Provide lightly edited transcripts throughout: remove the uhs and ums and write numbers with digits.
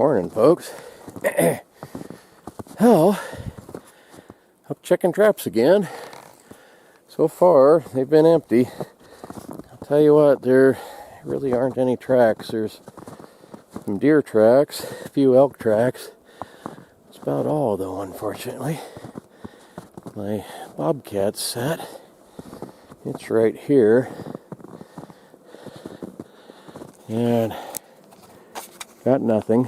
Morning, folks. Well, up checking traps again. So far, they've been empty. I'll tell you what, there really aren't any tracks. There's some deer tracks, a few elk tracks. That's about all, though, unfortunately. My bobcat set, it's right here. And got nothing.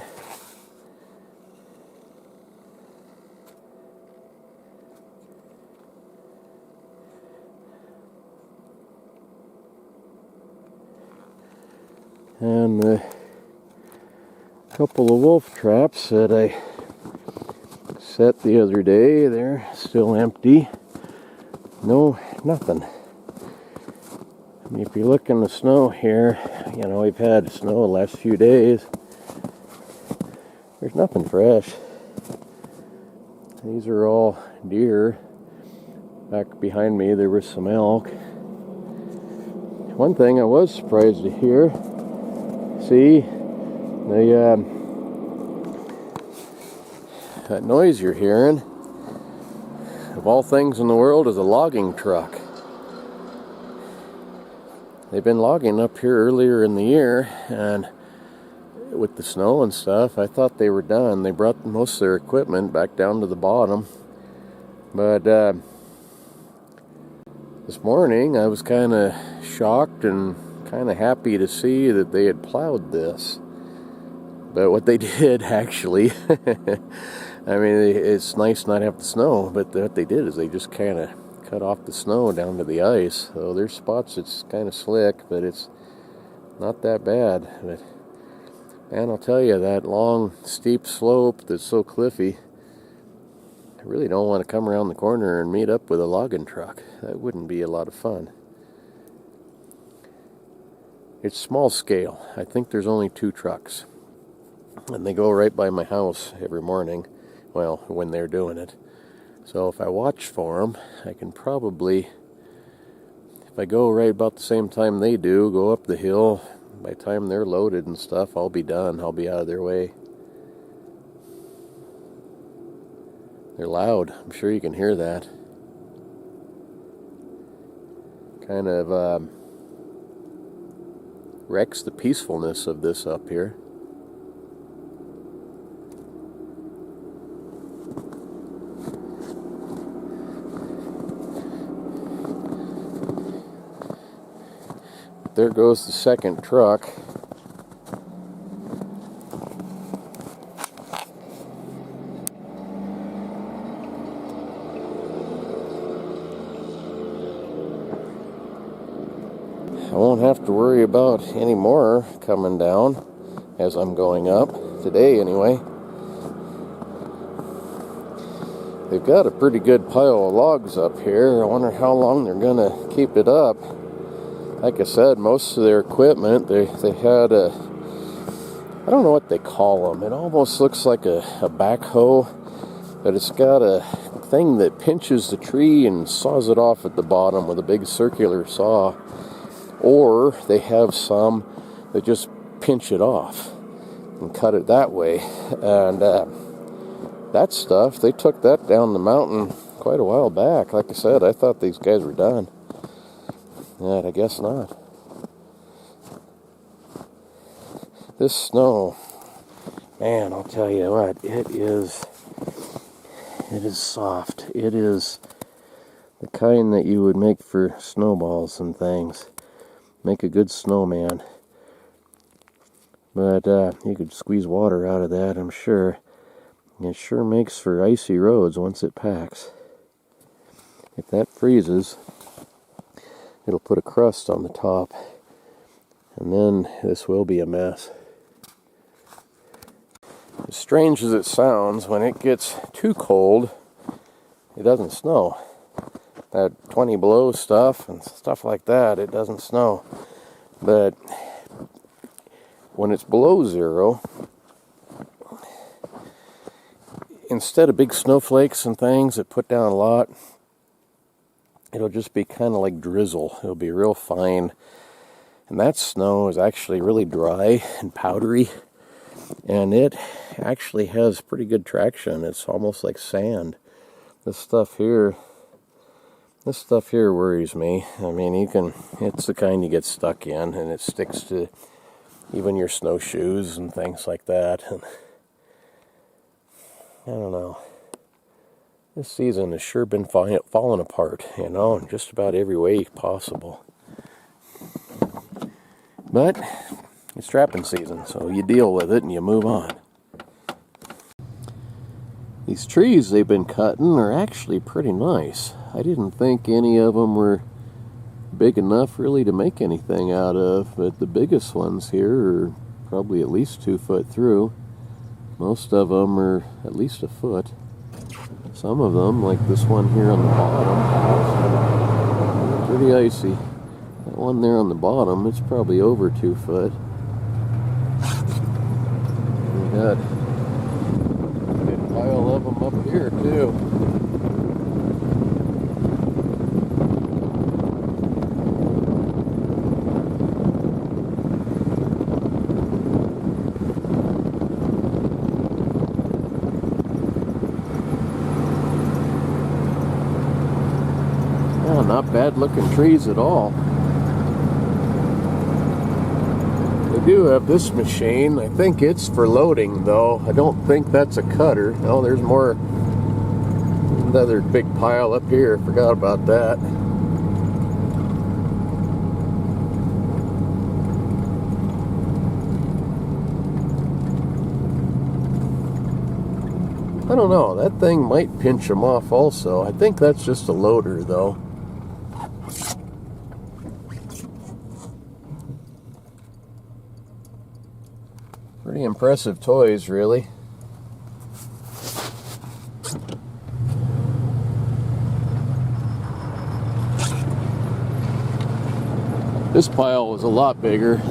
And the couple of wolf traps that I set the other day, they're still empty. No, nothing. I mean, if you look in the snow here, you know, we've had snow the last few days. There's nothing fresh. These are all deer. Back behind me, there was some elk. One thing I was surprised to hear, see, that noise you're hearing, of all things in the world, is a logging truck. They've been logging up here earlier in the year, and with the snow and stuff, I thought they were done. They brought most of their equipment back down to the bottom. But this morning, I was kind of shocked and kind of happy to see that they had plowed this. But what they did, actually, I mean, it's nice not to have the snow, but what they did is they just kind of cut off the snow down to the ice. So there's spots it's kind of slick, but it's not that bad. But man, I'll tell you, that long, steep slope that's so cliffy, I really don't want to come around the corner and meet up with a logging truck. That wouldn't be a lot of fun. It's small scale. I think there's only 2 trucks. And they go right by my house every morning. Well, when they're doing it. So if I watch for them, I can probably, if I go right about the same time they do, go up the hill, by the time they're loaded and stuff, I'll be done. I'll be out of their way. They're loud. I'm sure you can hear that. Kind of wrecks the peacefulness of this up here. There goes the second truck. I won't have to worry about any more coming down as I'm going up, today anyway. They've got a pretty good pile of logs up here. I wonder how long they're going to keep it up. Like I said, most of their equipment, they had a, I don't know what they call them. It almost looks like a backhoe, but it's got a thing that pinches the tree and saws it off at the bottom with a big circular saw. Or they have some that just pinch it off and cut it that way. And that stuff, they took that down the mountain quite a while back. Like I said, I thought these guys were done. But I guess not. This snow, man, I'll tell you what, it is soft. It is the kind that you would make for snowballs and things. Make a good snowman. But you could squeeze water out of that, I'm sure. It sure makes for icy roads once it packs. If that freezes, it'll put a crust on the top, and then this will be a mess. As strange as it sounds, when it gets too cold, it doesn't snow. That 20 below stuff and stuff like that, it doesn't snow. But when it's below 0, instead of big snowflakes and things that put down a lot, it'll just be kind of like drizzle. It'll be real fine. And that snow is actually really dry and powdery. and it actually has pretty good traction. It's almost like sand. This stuff here worries me. I mean, it's the kind you get stuck in, and it sticks to even your snowshoes and things like that. And I don't know. This season has sure been falling apart, you know, in just about every way possible. But it's trapping season, so you deal with it and you move on. These trees they've been cutting are actually pretty nice. I didn't think any of them were big enough really to make anything out of, but the biggest ones here are probably at least 2 foot through. Most of them are at least a foot. Some of them, like this one here on the bottom, pretty icy. That one there on the bottom, it's probably over 2 foot. We got a good pile of them up here too. Yeah, not bad looking trees at all. They do have this machine. I think it's for loading though. I don't think that's a cutter. Oh, there's more. Another big pile up here. Forgot about that. I don't know. That thing might pinch them off also. I think that's just a loader though. Pretty impressive toys, really. This pile was a lot bigger.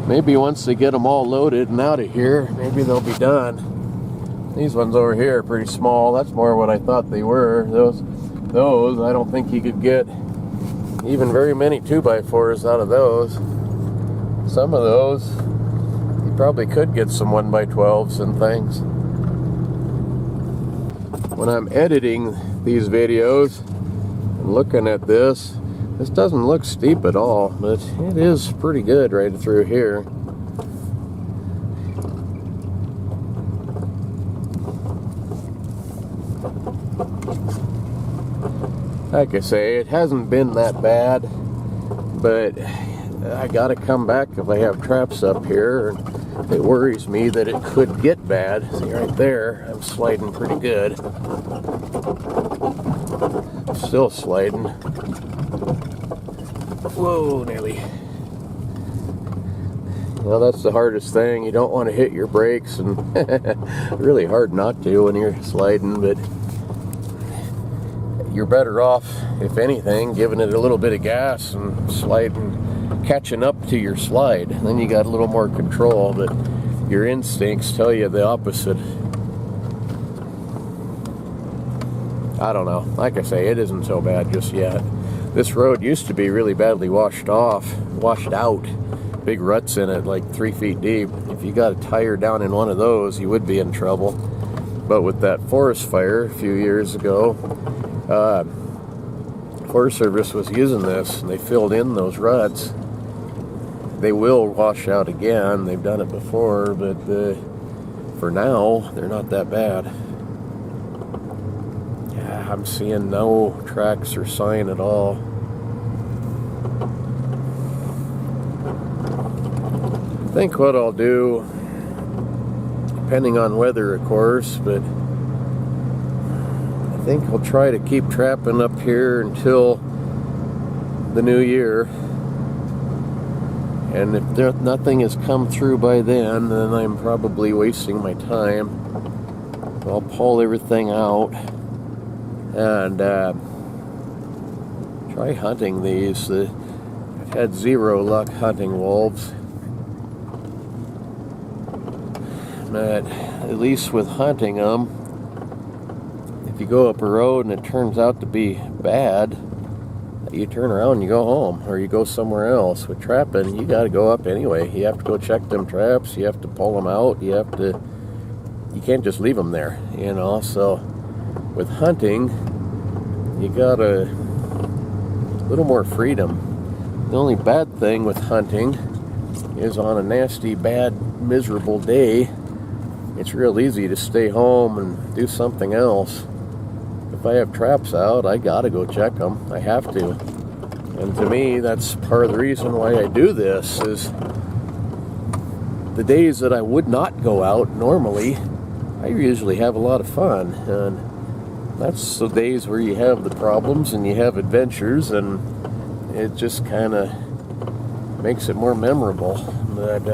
Maybe once they get them all loaded and out of here, maybe they'll be done. These ones over here are pretty small. That's more what I thought they were. Those, I don't think you could get even very many 2x4s out of those. Some of those, you probably could get some 1x12s and things. When I'm editing these videos and looking at this doesn't look steep at all, but it is pretty good right through here. Like I say, it hasn't been that bad, but I gotta come back if I have traps up here. And it worries me that it could get bad. See right there, I'm sliding pretty good. Still sliding. Whoa, nearly. Well, that's the hardest thing. You don't want to hit your brakes, and really hard not to when you're sliding, but you're better off, if anything, giving it a little bit of gas and sliding, catching up to your slide. Then you got a little more control, but your instincts tell you the opposite. I don't know. Like I say, it isn't so bad just yet. This road used to be really badly washed out. Big ruts in it, like 3 feet deep. If you got a tire down in one of those, you would be in trouble. But with that forest fire a few years ago, Forest Service was using this, and they filled in those ruts. They will wash out again. They've done it before, but for now, they're not that bad. Yeah, I'm seeing no tracks or sign at all. I think what I'll do, depending on weather, of course, but I think I'll try to keep trapping up here until the new year. And if nothing has come through by then I'm probably wasting my time. I'll pull everything out and try hunting these. I've had zero luck hunting wolves. But at least with hunting them, if you go up a road and it turns out to be bad, you turn around and you go home, or you go somewhere else. With trapping, you got to go up anyway. You have to go check them traps. You have to pull them out. You can't just leave them there, you know. So with hunting, you got a little more freedom. The only bad thing with hunting is on a nasty, bad, miserable day, it's real easy to stay home and do something else. If I have traps out, I gotta go check them. I have to. And to me, that's part of the reason why I do this, is the days that I would not go out normally, I usually have a lot of fun. And that's the days where you have the problems and you have adventures, and it just kind of makes it more memorable. But,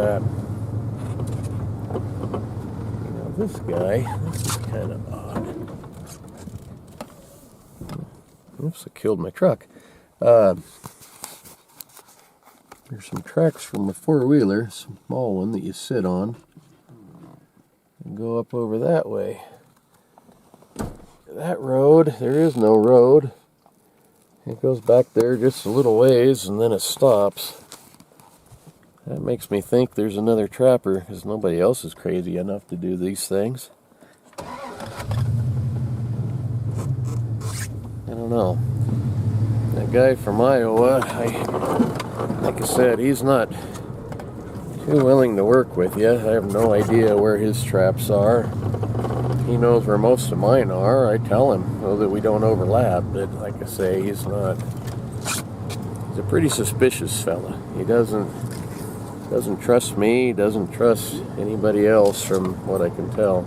this guy, this is kind of odd. Oops, I killed my truck. There's some tracks from a four-wheeler, small one that you sit on, and go up over that way. That road, there is no road. It goes back there just a little ways and then it stops. That makes me think there's another trapper, because nobody else is crazy enough to do these things. I don't know. That guy from Iowa, like I said, he's not too willing to work with you. I have no idea where his traps are. He knows where most of mine are. I tell him so that we don't overlap, but like I say, he's a pretty suspicious fella. He doesn't trust me, doesn't trust anybody else from what I can tell.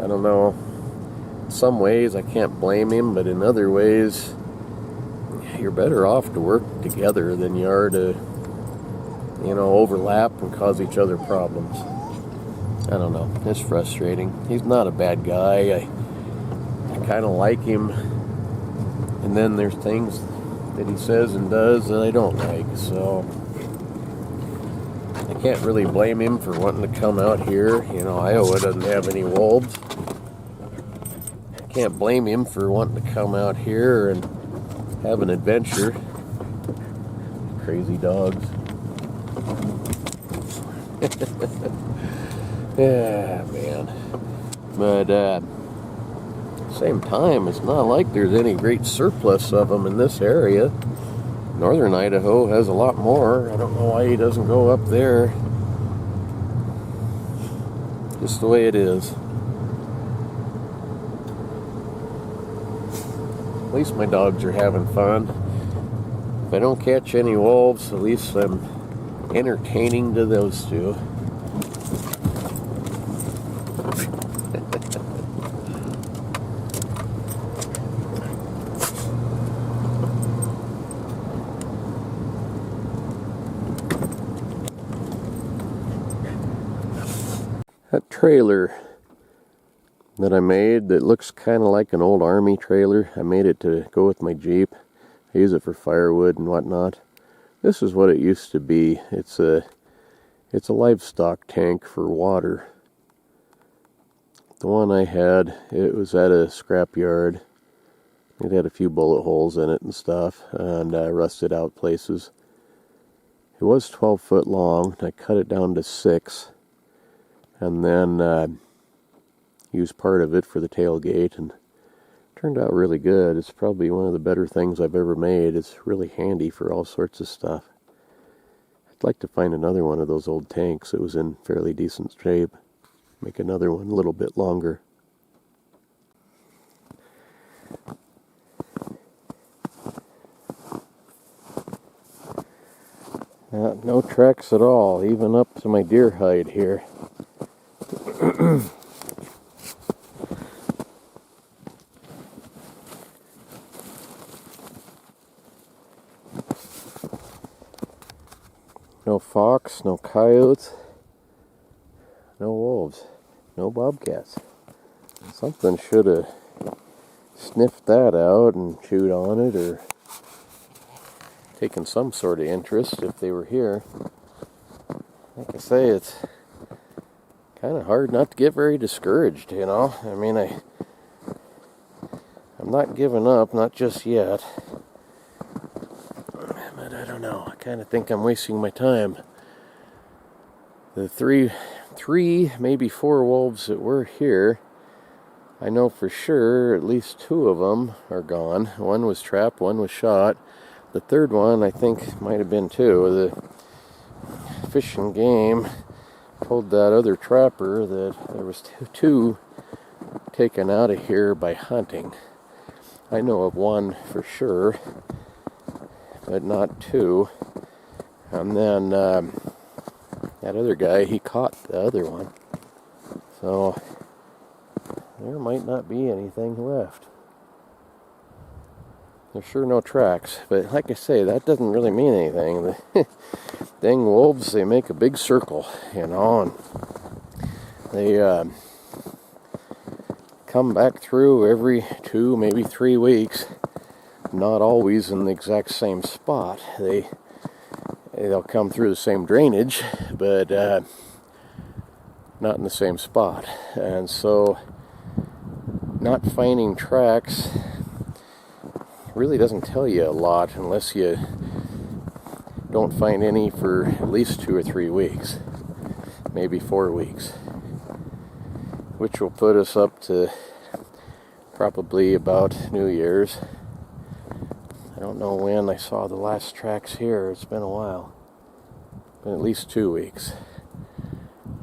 I don't know. In some ways I can't blame him, but in other ways you're better off to work together than you are to, overlap and cause each other problems. I don't know. It's frustrating. He's not a bad guy. I kind of like him. And then there's things that he says and does that I don't like, so I can't really blame him for wanting to come out here. Iowa doesn't have any wolves. I can't blame him for wanting to come out here and have an adventure. Crazy dogs. Yeah, man. But same time, it's not like there's any great surplus of them in this area. Northern Idaho has a lot more. I don't know why he doesn't go up there. Just the way it is. At least my dogs are having fun. If I don't catch any wolves, at least I'm entertaining to those two. That trailer that I made that looks kind of like an old army trailer, I made it to go with my Jeep. I use it for firewood and whatnot. This is what it used to be. It's a livestock tank for water. The one I had, it was at a scrap yard. It had a few bullet holes in it and stuff, and rusted out places. It was 12 foot long. I cut it down to 6. And then used part of it for the tailgate, and it turned out really good. It's probably one of the better things I've ever made. It's really handy for all sorts of stuff. I'd like to find another one of those old tanks that was in fairly decent shape. Make another one a little bit longer. No tracks at all, even up to my deer hide here. No fox, no coyotes, no wolves, no bobcats. Something should have sniffed that out and chewed on it, or taken some sort of interest if they were here. Like I say, it's kind of hard not to get very discouraged, I mean, I I'm not giving up, not just yet. But I don't know. I kind of think I'm wasting my time. The three, maybe 4 wolves that were here, I know for sure at least 2 of them are gone. One was trapped, one was shot. The third one, I think, might have been 2. The Fish and Game told that other trapper that there was 2 taken out of here by hunting. I know of 1 for sure, but not 2. And then that other guy, he caught the other one. So there might not be anything left. There's sure no tracks, but like I say, that doesn't really mean anything. The dang wolves, they make a big circle, you know, and they come back through every 2, maybe 3 weeks. Not always in the exact same spot. They'll come through the same drainage, but not in the same spot. And so not finding tracks really doesn't tell you a lot unless you don't find any for at least 2 or 3 weeks, maybe 4 weeks, which will put us up to probably about New Year's. I don't know when I saw the last tracks here. It's been a while, been at least 2 weeks.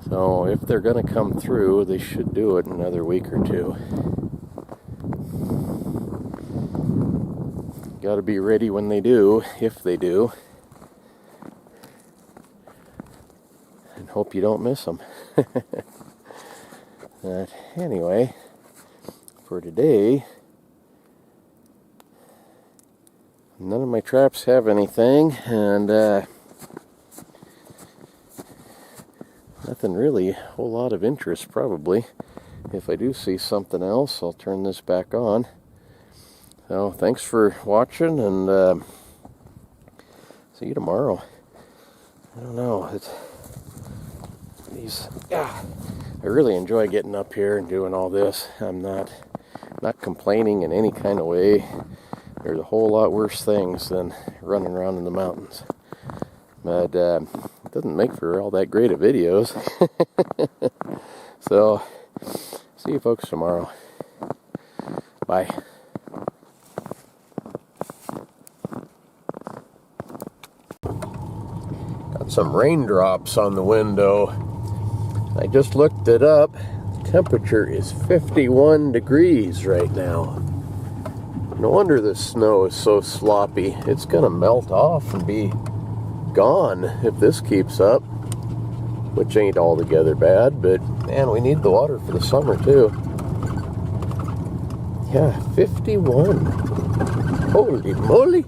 So if they're going to come through, they should do it in another week or 2. Got to be ready when they do, if they do, and hope you don't miss them. But anyway, for today, none of my traps have anything, and nothing really, a whole lot of interest probably. If I do see something else, I'll turn this back on. So thanks for watching, and see you tomorrow. I don't know. I really enjoy getting up here and doing all this. I'm not complaining in any kind of way. There's a whole lot worse things than running around in the mountains. But it doesn't make for all that great of videos. So see you folks tomorrow. Bye. Some raindrops on the window. I just looked it up. The temperature is 51 degrees right now. No wonder the snow is so sloppy. It's gonna melt off and be gone if this keeps up, which ain't altogether bad, but man, we need the water for the summer too. Yeah, 51. Holy moly.